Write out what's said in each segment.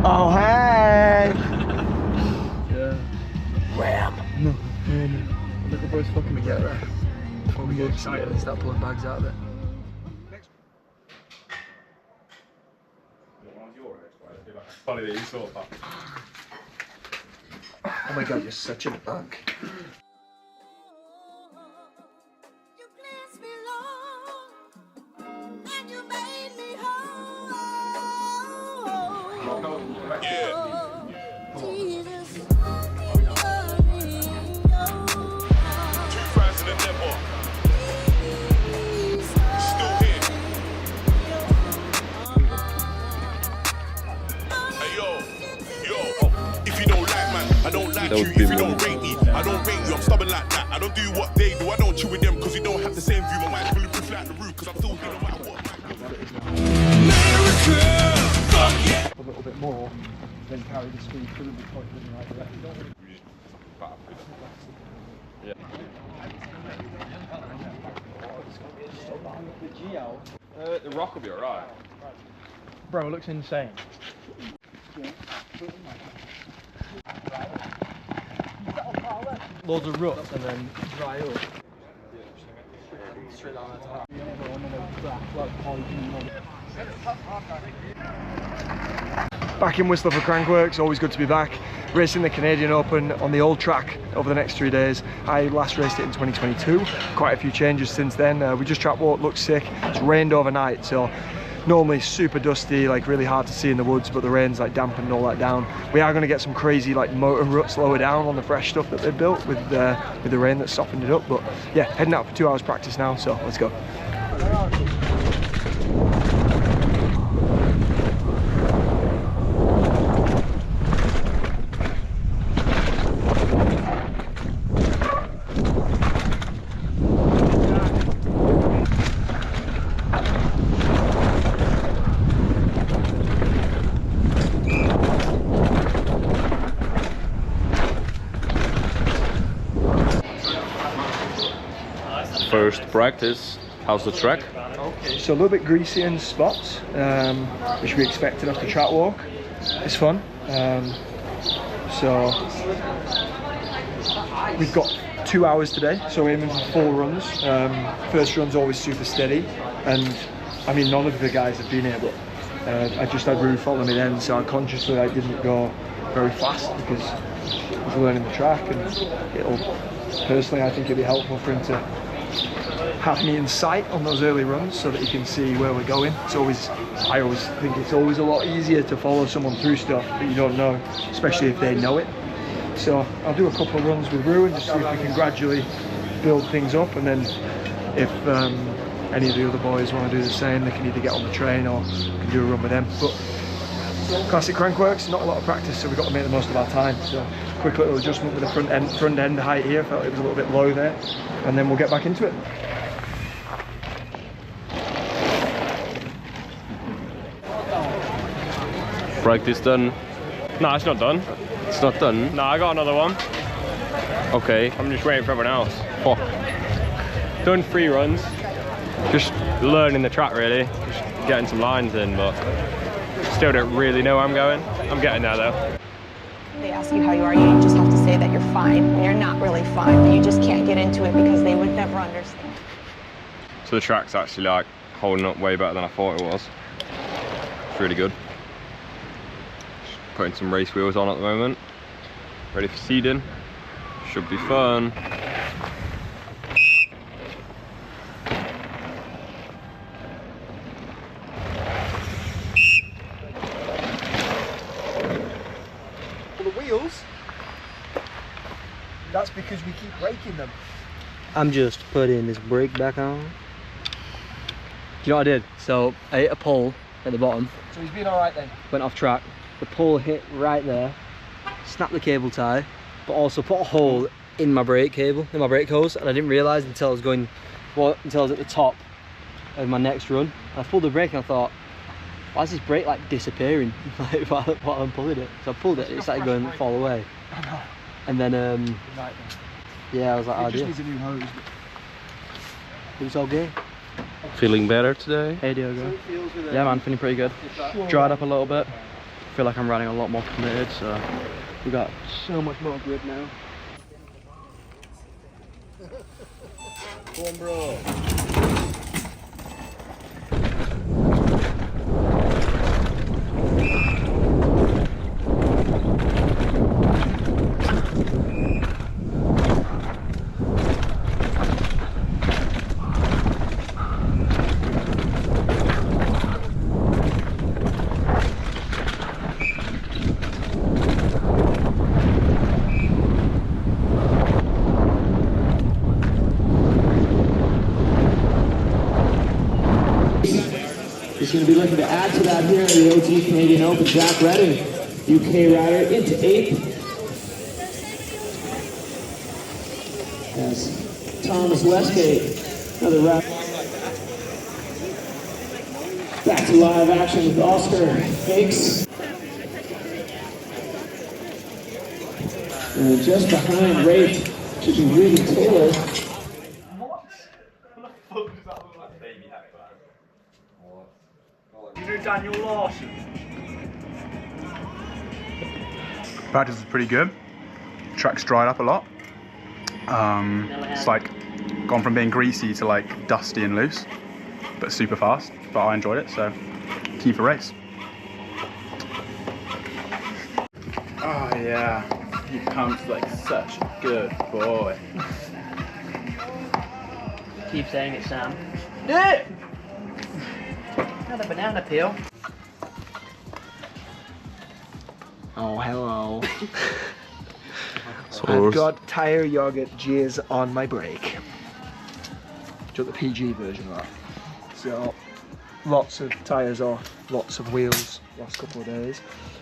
Oh, hey! Yeah. Wham! No, look at boys fucking together. Before we get excited and start pulling bags out of it. Funny that you saw that. Oh my god, you're such a bug. I don't like you if you don't rate me. I don't rate you, I'm stubborn like that. I don't do what they do. I don't chill with them because we don't have the same view. My mind's bulletproof like the roof because I'm still here no matter what. America! Fuck yeah! A little bit more, then carry the speed through the point in the right direction. Yeah. The rock will be alright. Bro, it looks insane. Loads of ruts and then dry up. Back in Whistler for Crankworx, always good to be back. Racing the Canadian Open on the old track over the next 3 days. I last raced it in 2022. Quite a few changes since then. We just track walk, looks sick. It's rained overnight, so normally super dusty, like really hard to see in the woods, but the rain's like dampened all that down. We are going to get some crazy like motor ruts lower down on the fresh stuff that they've built with the rain that's softened it up. But yeah, heading out for 2 hours practice now, so let's go. First practice. How's the track? So a little bit greasy in spots, which we expected off the track walk. It's fun. So we've got 2 hours today, so we're aiming for 4 runs. First run's always super steady, and I mean none of the guys have been here, but I just had Rue follow me then, so I consciously didn't go very fast because I was learning the track, and personally I think it'll be helpful for him to have me in sight on those early runs so that you can see where we're going. I always think it's always a lot easier to follow someone through stuff that you don't know, especially if they know it. So I'll do a couple of runs with Rue and just see if we can gradually build things up, and then if any of the other boys want to do the same, they can either get on the train or can do a run with them. But classic Crankworx, not a lot of practice, so we've got to make the most of our time. So quick little adjustment with the front end height here, felt it was a little bit low there, and then we'll get back into it. Practice done? No, it's not done. It's not done? No, I got another one. Okay. I'm just waiting for everyone else. Fuck. Done 3 runs. Just learning the track really. Just getting some lines in, but still don't really know where I'm going. I'm getting there though. They ask you how you are, you just have to say that you're fine when you're not really fine, but you just can't get into it because they would never understand. So the track's actually like holding up way better than I thought it was. It's really good. Putting some race wheels on at the moment. Ready for seeding. Should be fun. For the wheels, that's because we keep breaking them. I'm just putting this brake back on. Do you know what I did? So I hit a pole at the bottom. So he's been alright then? Went off track. The pole hit right there. Snapped the cable tie, but also put a hole in my brake cable, in my brake hose, and I didn't realise until I was going, well, until I was at the top of my next run. And I pulled the brake and I thought, why is this brake like disappearing like while I'm pulling it? So I pulled it, it started going fall away. And then yeah, I was like, oh dear. It just needs a new hose. It was all good. Feeling better today? Hey Diogo. Yeah man, feeling pretty good. Dried up a little bit. feel like I'm riding a lot more committed, so we got so much more grip now. Go on, bro. He's going to be looking to add to that here in the OT Canadian Open. Jack Redding, UK rider, into 8th. As Thomas Westgate, another rider. Back to live action with Oscar Hakes. And just behind Rate should be Ruben Taylor. Daniel Lawson. Practice was pretty good. Track's dried up a lot. It's like gone from being greasy to like dusty and loose, but super fast. But I enjoyed it, so keen for race. Oh yeah, he pumped like such a good boy. Keep saying it, Sam. Do it! Another banana peel. Oh, hello. So I've got tire yogurt jizz on my brake. Took the PG version of that. So, lots of tyres off, lots of wheels last couple of days.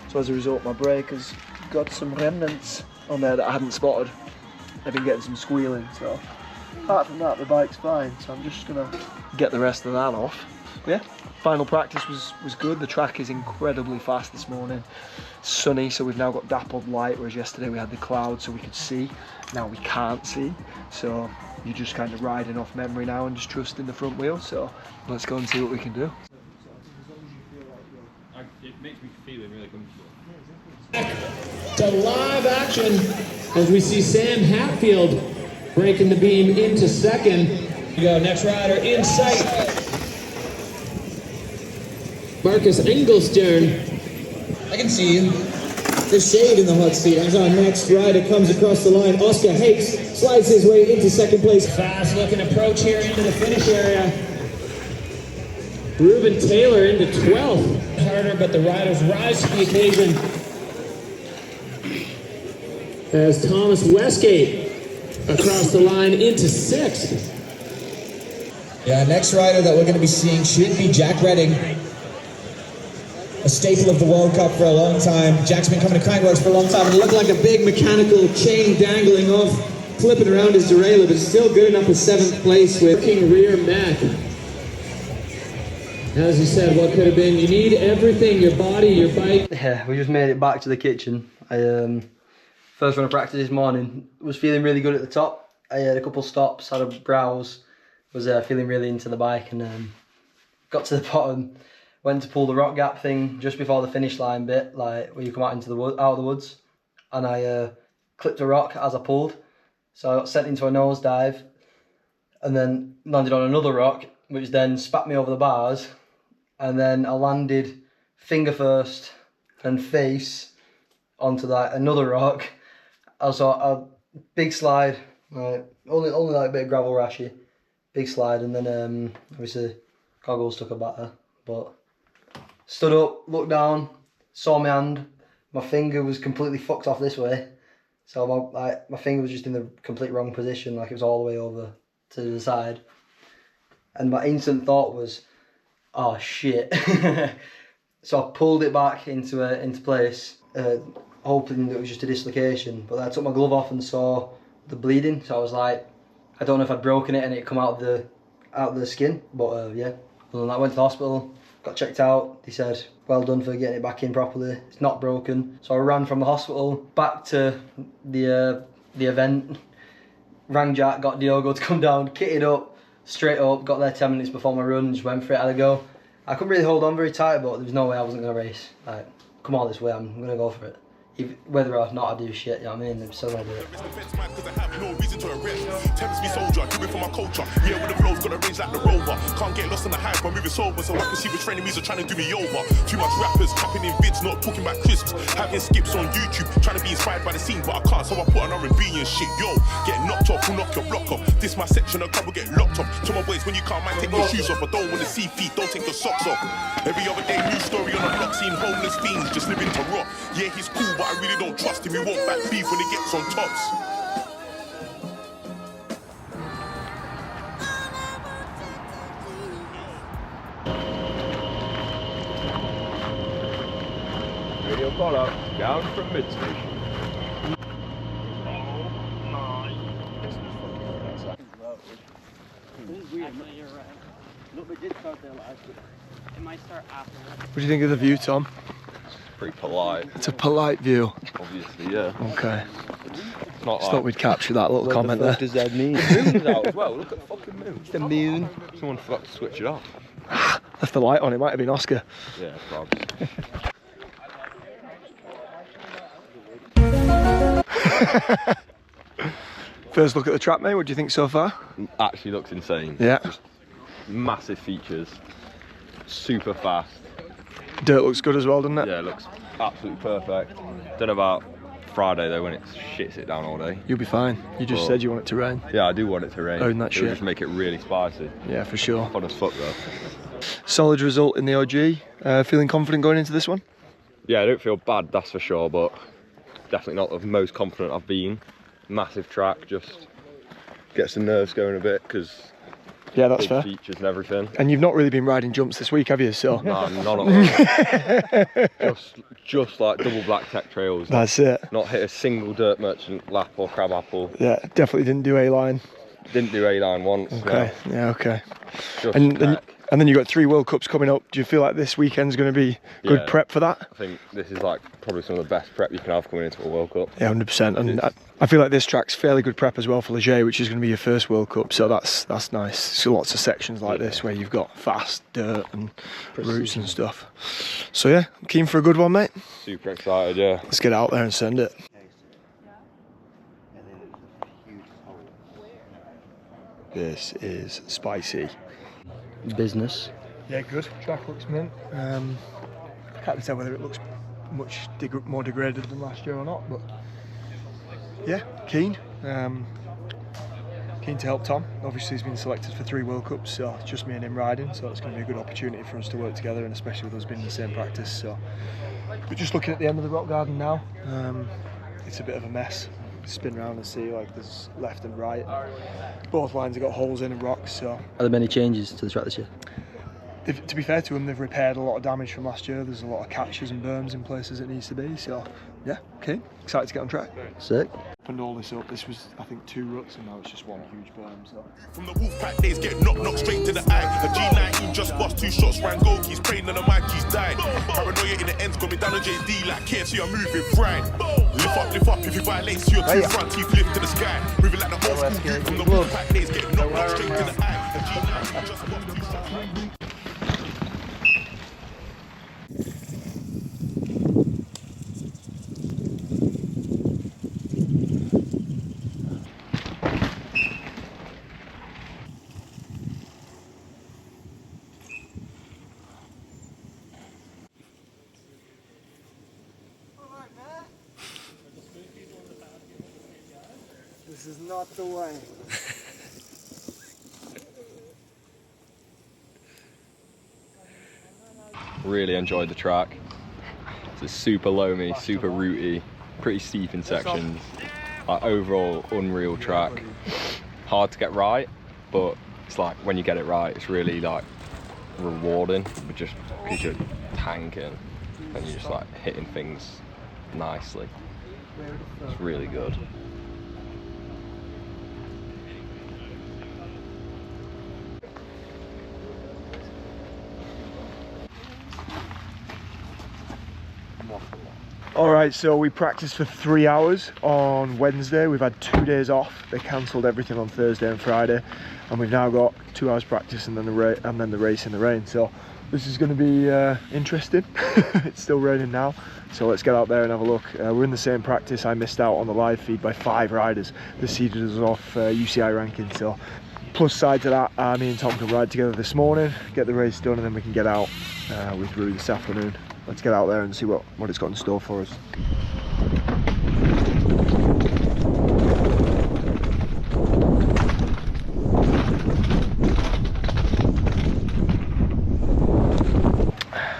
So as a result, my brake has got some remnants on there that I hadn't spotted. I've been getting some squealing, so apart from that, the bike's fine. So I'm just gonna get the rest of that off. But yeah, final practice was good. The track is incredibly fast this morning. Sunny, so we've now got dappled light, whereas yesterday we had the clouds so we could see. Now we can't see, so you're just kind of riding off memory now and just trusting the front wheel. So let's go and see what we can do. It makes me feel really comfortable. To live action as we see Sam Hatfield breaking the beam into 2nd. Here we go, next rider in sight. Marcus Engelstern. I can see you. There's shade in the hot seat. As our next rider comes across the line, Oscar Hakes slides his way into 2nd place. Fast looking approach here into the finish area. Ruben Taylor into 12th. Harder, but the riders rise to the occasion. As Thomas Westgate across the line into 6th. Yeah, next rider that we're going to be seeing should be Jack Redding. A staple of the World Cup for a long time. Jack's been coming to Crankworx for a long time and it looked like a big mechanical chain dangling off, flipping around his derailleur, but still good enough for 7th place with King rear Mac. As you said, what could have been, you need everything, your body, your bike. Yeah, we just made it back to the kitchen. I first run of practice this morning, was feeling really good at the top. I had a couple stops, had a browse, was feeling really into the bike, and got to the bottom. Went to pull the rock gap thing just before the finish line bit, like where you come out into the out of the woods, and I clipped a rock as I pulled, so I got sent into a nosedive, and then landed on another rock, which then spat me over the bars, and then I landed finger first and face onto that another rock. I saw a big slide, right, only like a bit of gravel rashy, big slide, and then obviously goggles took a batter, but. Stood up, looked down, saw my hand. My finger was completely fucked off this way. So my finger was just in the complete wrong position, like it was all the way over to the side. And my instant thought was, oh shit. So I pulled it back into place, hoping that it was just a dislocation. But I took my glove off and saw the bleeding. So I was like, I don't know if I'd broken it and it come out of the skin. But yeah, other than that, I went to the hospital. Got checked out. They said, well done for getting it back in properly. It's not broken. So I ran from the hospital back to the event. Rang Jack, got Diogo to come down, kitted up, straight up. Got there 10 minutes before my run, just went for it, had a go. I couldn't really hold on very tight, but there was no way I wasn't going to race. Like, come all this way, I'm going to go for it. Whether or not I do shit, you know what I mean? I'm still gonna do it. No reason to arrest. Tempts me soldier, do it for my culture. Yeah, with the flows, got a range like the rover. Can't get lost in the hype, I'm moving sober, so I can see which frenemies are trying to do me over. Too much rappers tapping in vids, not talking about crisps. Having skips on YouTube, trying to be inspired by the scene, but I can't, so I put an R&B and shit. Yo, get knocked off, who knock your block off? This my section, a couple get locked off. To my boys, when you can't mind, take your shoes off. I don't wanna see feet, don't take your socks off. Every other day, new story on the block, seeing homeless fiends just living to rot. Yeah, he's cool, but I really don't trust him. He won't back beef when he gets on tops. Radio call out, down from mid-station. What do you think of the view, Tom? Pretty polite. It's a polite view. Obviously, yeah. Okay. It's not Just thought we'd capture that little comment there. What does that mean? The moon's out as well. Look at the fucking moon. It's the moon. Someone forgot to switch it off. Left the light on, it might have been Oscar. Yeah, probably. First look at the track, mate. What do you think so far? Actually looks insane. Yeah. Just massive features. Super fast. Dirt looks good as well, doesn't it? Yeah, it looks absolutely perfect. Don't know about Friday though, when it shits it down all day. You'll be fine. You just said you want it to rain. Yeah, I do want it to rain. Own that It'll shit. just make it really spicy. Yeah, for sure. Fun as fuck though. Solid result in the OG. Feeling confident going into this one? Yeah, I don't feel bad, that's for sure, but definitely not the most confident I've been. Massive track, just gets the nerves going a bit because Yeah, that's big fair. features and everything. And you've not really been riding jumps this week, have you? So No, none at all. just like double black tech trails. that's it. Not hit a single dirt merchant lap or crab apple. Yeah, definitely didn't do A-line. Didn't do A-line once. Okay, yeah, okay. No. Just And then you've got 3 World Cups coming up. Do you feel like this weekend's going to be good Yeah. prep for that? I think this is like probably some of the best prep you can have coming into a World Cup. Yeah, 100%. And I feel like this track's fairly good prep as well for Leger, which is going to be your first World Cup. So that's nice. So lots of sections like this where you've got fast dirt and routes and stuff. So yeah, I'm keen for a good one, mate. Super excited, yeah. Let's get out there and send it. This is spicy. Business. Yeah, good. Track looks mint. Can't really tell whether it looks much more degraded than last year or not, but yeah, keen. Keen to help Tom. Obviously, he's been selected for 3 World Cups, so it's just me and him riding, so it's going to be a good opportunity for us to work together, and especially with us being in the same practice. So we're just looking at the end of the rock garden now. It's a bit of a mess. Spin around and see, like, there's left and right. Both lines have got holes in and rocks, so. Are there many changes to the track this year? To be fair to them, they've repaired a lot of damage from last year. There's a lot of catches and berms in places it needs to be, so yeah, okay, excited to get on track. Sick. Opened all this up, this was I think 2 ruts and now it's just 1 huge berm, so. From the Wolfpack days, get knocked straight to the eye. A G19 just bust 2 shots, ran Goki's praying on the Mikey's died. Paranoia in the end's got me down on JD like KFC, I'm moving fried. Lift up, if you violate, see your 2 front teeth lift to the sky. Moving like the old school dude from the Wolfpack days, get knocked straight to the eye. A G19 just bust 2 shots. This is not the way. Really enjoyed the track. It's super loamy, super rooty, pretty steep in sections. Overall, unreal track. Hard to get right, but it's like when you get it right, it's really like rewarding. But just because you're tanking and you're just like hitting things nicely. It's really good. Alright, so we practiced for 3 hours on Wednesday. We've had 2 days off. They cancelled everything on Thursday and Friday, and we've now got 2 hours practice and then the race in the rain. So This is going to be interesting. It's still raining now, so let's get out there and have a look. We're in the same practice. I missed out on the live feed by 5 riders. They seeded us off UCI ranking, so plus side to that, me and Tom can ride together this morning, get the race done, and then we can get out with Rue this afternoon. Let's get out there and see what it's got in store for us.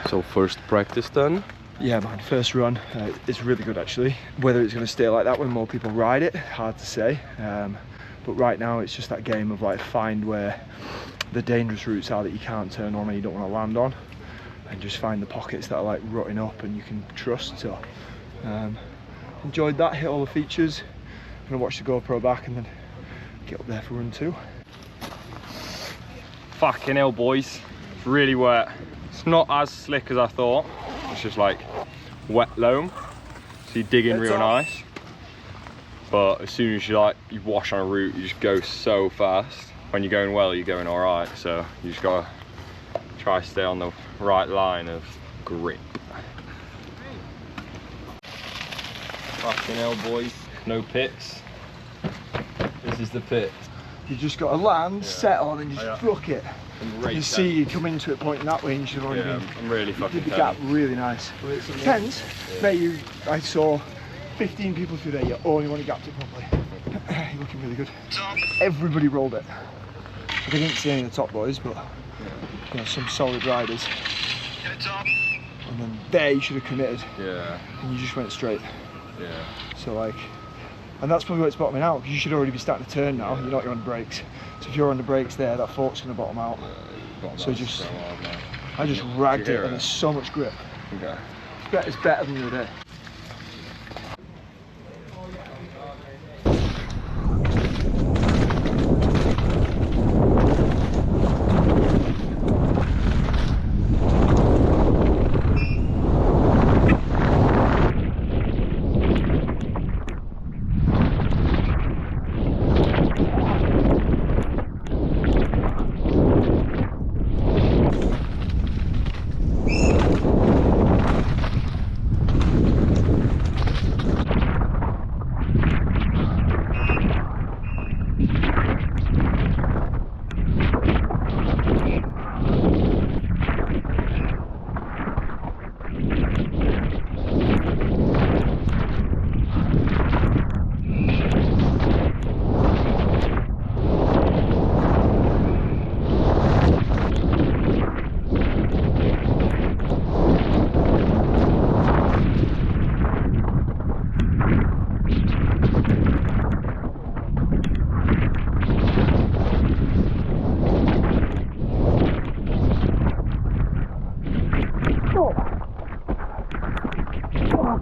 So first practice done? Yeah man, first run. It's really good actually. Whether it's going to stay like that when more people ride it, hard to say. But right now it's just that game of like find where the dangerous routes are that you can't turn on and you don't want to land on, and just find the pockets that are like rutting up and you can trust. So enjoyed that, hit all the features. I'm gonna watch the GoPro back and then get up there for run 2. Fucking hell boys, it's really wet. It's not as slick as I thought. It's just like wet loam, so you dig in real nice. But as soon as you wash on a route, you just go so fast. When you're going well, you're going all right. So you just gotta try to stay on the right line of grip. Fucking hell boys, no pits. This is the pit. You just got to land, settle, and just fluck it. You see, you come into it pointing that way, and you should have already been. I'm really fucking did the gap really nice. Tense, mate. I saw 15 people through there. You only want to gap it properly. You're looking really good. Everybody rolled it. I didn't see any of the top boys, but you know, some solid riders. And then there you should have committed. Yeah. And you just went straight. Yeah. So like, and that's probably what it's bottoming out, because you should already be starting to turn now. You're not on the brakes. So if you're on the brakes there, that fork's going to bottom out. So just, I just ragged it, and there's so much grip. Okay. It's better than the other day.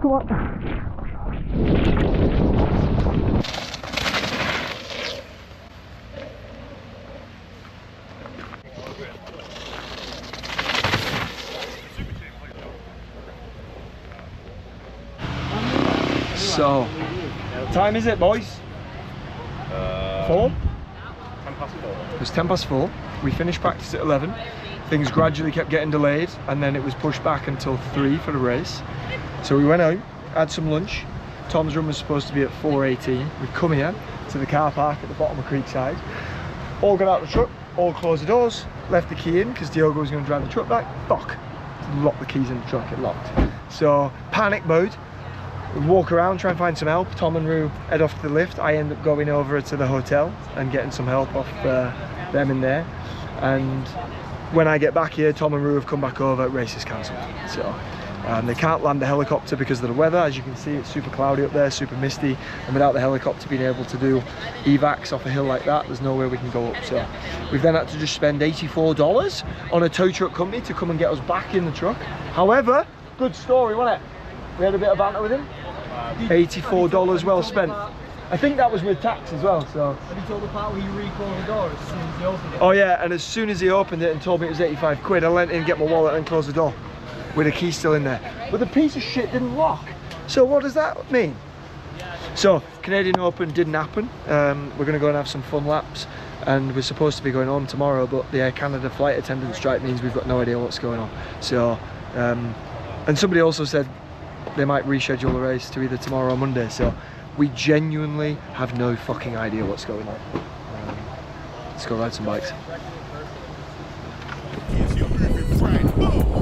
Come on. So, what time is it, boys? 4? 10 past 4. It was 10 past 4. We finished practice at 11. Things gradually kept getting delayed, and then it was pushed back until 3 for the race. So we went out, had some lunch. Tom's run was supposed to be at 4:18. We've come here to the car park at the bottom of Creekside. All got out of the truck, all closed the doors, left the key in because Diogo was going to drive the truck back. Fuck! Locked the keys in the truck, it locked. So, panic mode. We walk around, try and find some help. Tom and Rue head off to the lift. I end up going over to the hotel and getting some help off them in there. And when I get back here, Tom and Rue have come back over, race is cancelled. So they can't land the helicopter because of the weather. As you can see, it's super cloudy up there, super misty, and without the helicopter being able to do evacs off a hill like that, there's no way we can go up. So we've then had to just spend $84 on a tow truck company to come and get us back in the truck. However, good story, wasn't it? We had a bit of banter with him. $84 well spent. I think that was with tax as well. So. Have you told the part where you re-closed the door as soon as he opened it? Oh yeah, and as soon as he opened it and told me it was 85 quid, I went in and get my wallet and closed the door with the key still in there. But the piece of shit didn't lock. So what does that mean? So Canadian Open didn't happen. We're going to go and have some fun laps. and we're supposed to be going home tomorrow, but the Air Canada flight attendant strike means we've got no idea what's going on. So, and somebody also said they might reschedule the race to either tomorrow or Monday, so we genuinely have no fucking idea what's going on. Let's go ride some bikes. Yes, you're moving right.